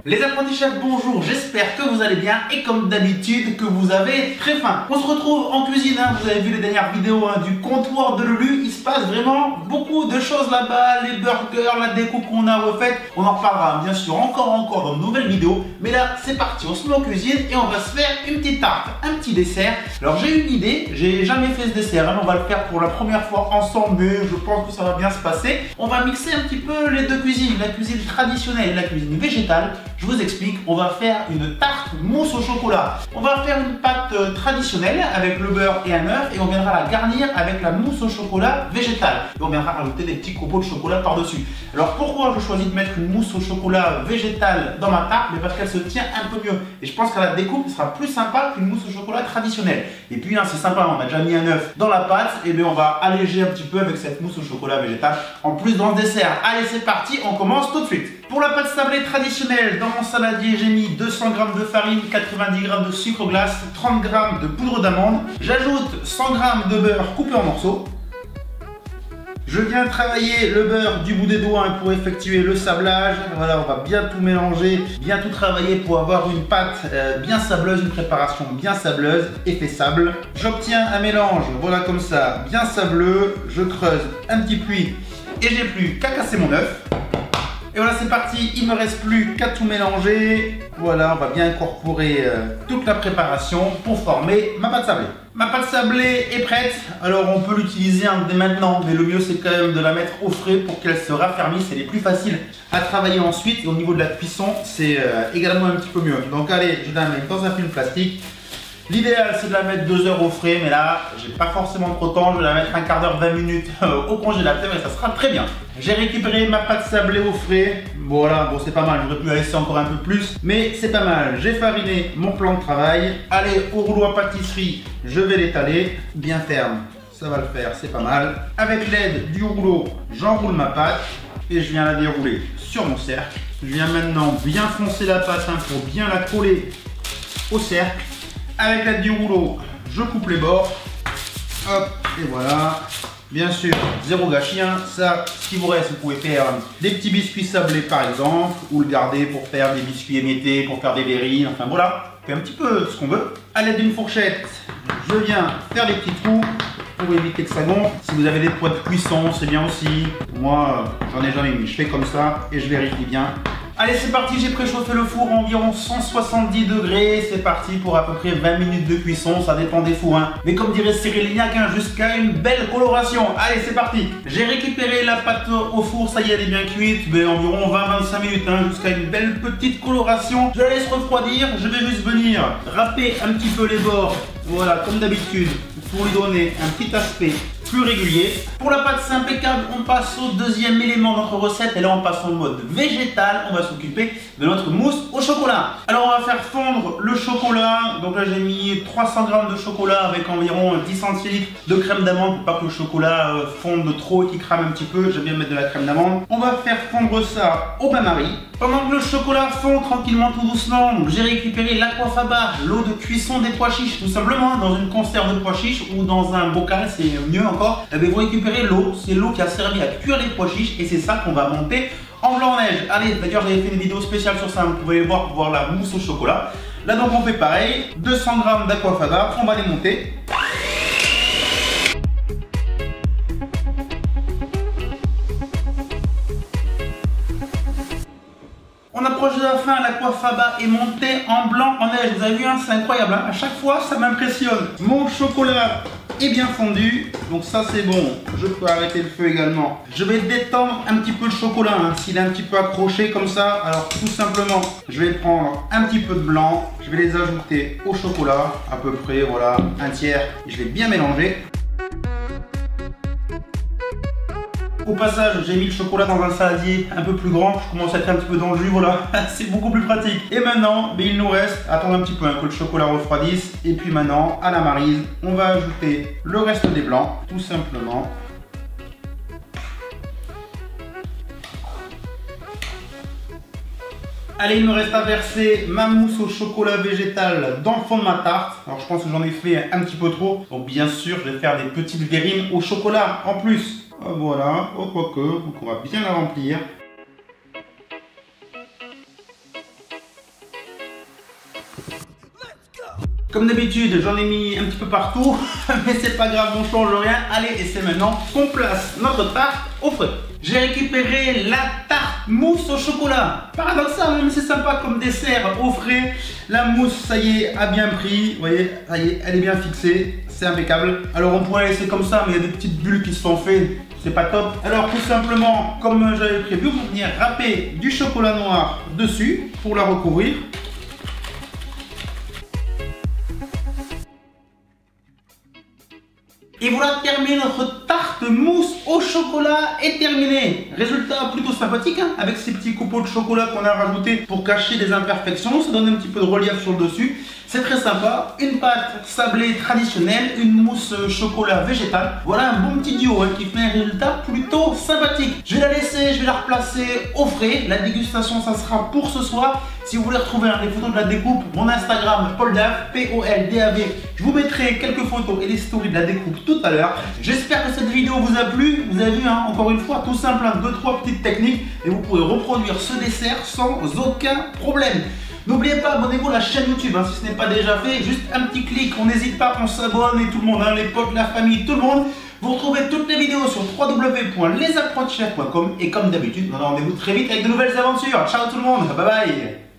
Les apprentis chefs, bonjour, j'espère que vous allez bien et comme d'habitude que vous avez très faim. On se retrouve en cuisine, vous avez vu les dernières vidéos du comptoir de Lulu, il se passe vraiment beaucoup de choses là-bas, les burgers, la découpe qu'on a refaite, on en reparlera bien sûr encore dans de nouvelles vidéos, mais là c'est parti, on se met en cuisine et on va se faire une petite tarte, un petit dessert. Alors j'ai une idée, j'ai jamais fait ce dessert, on va le faire pour la première fois ensemble, mais je pense que ça va bien se passer. On va mixer un petit peu les deux cuisines, la cuisine traditionnelle et la cuisine végétale. Je vous explique, on va faire une tarte mousse au chocolat. On va faire une pâte traditionnelle avec le beurre et un œuf et on viendra la garnir avec la mousse au chocolat végétale. Et on viendra rajouter des petits copeaux de chocolat par-dessus. Alors pourquoi je choisis de mettre une mousse au chocolat végétale dans ma tarte? Mais parce qu'elle se tient un peu mieux. Et je pense qu'à la découpe, ce sera plus sympa qu'une mousse au chocolat traditionnelle. Et puis c'est sympa, on a déjà mis un œuf dans la pâte. Et bien on va alléger un petit peu avec cette mousse au chocolat végétal. En plus dans le dessert. Allez c'est parti, on commence tout de suite. Pour la pâte sablée traditionnelle, dans mon saladier, j'ai mis 200 g de farine, 90 g de sucre glace, 30 g de poudre d'amande. J'ajoute 100 g de beurre coupé en morceaux. Je viens travailler le beurre du bout des doigts pour effectuer le sablage. Voilà, on va bien tout mélanger, bien tout travailler pour avoir une pâte bien sableuse, une préparation bien sableuse, effet sable. J'obtiens un mélange, voilà comme ça, bien sableux. Je creuse un petit puits et j'ai plus qu'à casser mon œuf. Et voilà, c'est parti, il ne me reste plus qu'à tout mélanger. Voilà, on va bien incorporer toute la préparation pour former ma pâte sablée. Ma pâte sablée est prête, alors on peut l'utiliser dès maintenant, mais le mieux c'est quand même de la mettre au frais pour qu'elle se raffermisse, elle est plus facile à travailler ensuite et au niveau de la cuisson, c'est également un petit peu mieux. Donc allez, je la mets dans un film plastique. L'idéal c'est de la mettre 2 heures au frais, mais là j'ai pas forcément trop de temps, je vais la mettre un quart d'heure, 20 minutes au congélateur et ça sera très bien. J'ai récupéré ma pâte sablée au frais, voilà, bon c'est pas mal, j'aurais pu la laisser encore un peu plus, mais c'est pas mal. J'ai fariné mon plan de travail, allez au rouleau à pâtisserie, je vais l'étaler, bien ferme, ça va le faire, c'est pas mal. Avec l'aide du rouleau, j'enroule ma pâte et je viens la dérouler sur mon cercle. Je viens maintenant bien foncer la pâte pour bien la coller au cercle. Avec l'aide du rouleau, je coupe les bords, hop, et voilà. Bien sûr, zéro gâchis, ça, ce qui vous reste, vous pouvez faire des petits biscuits sablés par exemple, ou le garder pour faire des biscuits émiettés, pour faire des verrines, enfin voilà, on fait un petit peu ce qu'on veut. À l'aide d'une fourchette, je viens faire des petits trous pour éviter que ça gonfle. Si vous avez des poids de cuisson, c'est bien aussi. Moi, j'en ai jamais mis, je fais comme ça et je vérifie bien. Allez, c'est parti, j'ai préchauffé le four à environ 170 degrés. C'est parti pour à peu près 20 minutes de cuisson, ça dépend des fours. Mais comme dirait Cyril Lignac, jusqu'à une belle coloration. Allez, c'est parti. J'ai récupéré la pâte au four, ça y est, elle est bien cuite. Environ 20-25 minutes, jusqu'à une belle petite coloration. Je la laisse refroidir, je vais juste venir râper un petit peu les bords. Voilà, comme d'habitude, pour lui donner un petit aspect plus régulier. Pour la pâte, c'est impeccable. On passe au deuxième élément de notre recette et là on passe en mode végétal. On va s'occuper de notre mousse au chocolat. Alors on va faire fondre le chocolat. Donc là j'ai mis 300 g de chocolat avec environ 10 centilitres de crème d'amande pour pas que le chocolat fonde trop et qu'il crame un petit peu. J'aime bien mettre de la crème d'amande. On va faire fondre ça au bain-marie. Pendant que le chocolat fond tranquillement tout doucement, j'ai récupéré l'aquafaba, l'eau de cuisson des pois chiches, tout simplement dans une conserve de pois chiches ou dans un bocal, c'est mieux encore. Vous récupérez l'eau, c'est l'eau qui a servi à cuire les pois chiches et c'est ça qu'on va monter en blanc-neige. Allez, d'ailleurs j'avais fait une vidéo spéciale sur ça, vous pouvez aller voir pour voir la mousse au chocolat. Là donc on fait pareil, 200 g d'aquafaba, on va les monter. On approche de la fin, l'aquafaba est monté en blanc en neige. Vous avez vu, c'est incroyable, à chaque fois ça m'impressionne. Mon chocolat est bien fondu, donc ça c'est bon. Je peux arrêter le feu également. Je vais détendre un petit peu le chocolat, s'il est un petit peu accroché comme ça. Alors tout simplement, je vais prendre un petit peu de blanc, je vais les ajouter au chocolat, à peu près, voilà, un tiers. Et je vais bien mélanger. Au passage, j'ai mis le chocolat dans un saladier un peu plus grand. Je commence à être un petit peu dans le jus, voilà. C'est beaucoup plus pratique. Et maintenant, il nous reste, attendre un petit peu que le chocolat refroidisse. Et puis maintenant, à la maryse, on va ajouter le reste des blancs, tout simplement. Allez, il me reste à verser ma mousse au chocolat végétal dans le fond de ma tarte. Alors je pense que j'en ai fait un petit peu trop. Donc bien sûr, je vais faire des petites verrines au chocolat en plus. Voilà, donc on va bien la remplir. Comme d'habitude, j'en ai mis un petit peu partout, mais c'est pas grave, on change rien. Allez, et c'est maintenant qu'on place notre tarte au frais. J'ai récupéré la tarte mousse au chocolat. Paradoxal, mais c'est sympa comme dessert au frais. La mousse, ça y est, a bien pris. Vous voyez, ça y est, elle est bien fixée. C'est impeccable. Alors on pourrait laisser comme ça, mais il y a des petites bulles qui se sont faites. C'est pas top. Alors tout simplement, comme j'avais prévu, vous venir râper du chocolat noir dessus pour la recouvrir. Et voilà, terminé, notre tarte mousse au chocolat est terminée. Résultat plutôt sympathique, hein, avec ces petits copeaux de chocolat qu'on a rajoutés pour cacher des imperfections. Ça donne un petit peu de relief sur le dessus. C'est très sympa. Une pâte sablée traditionnelle, une mousse chocolat végétale. Voilà un bon petit duo hein, qui fait un résultat plutôt sympathique. Je vais la laisser, je vais la replacer au frais. La dégustation, ça sera pour ce soir. Si vous voulez retrouver les photos de la découpe, mon Instagram, Poldav, P-O-L-D-A-V. Je vous mettrai quelques photos et les stories de la découpe tout à l'heure. J'espère que cette vidéo vous a plu. Vous avez vu, hein, encore une fois, tout simple, 2-3 petites techniques. Et vous pourrez reproduire ce dessert sans aucun problème. N'oubliez pas, abonnez-vous à la chaîne YouTube hein, si ce n'est pas déjà fait. Juste un petit clic, on n'hésite pas, on s'abonne et tout le monde, hein, les potes, la famille, tout le monde. Vous retrouvez toutes les vidéos sur www.lesapprentisschefs.com et comme d'habitude, on a rendez-vous très vite avec de nouvelles aventures. Ciao tout le monde, bye bye.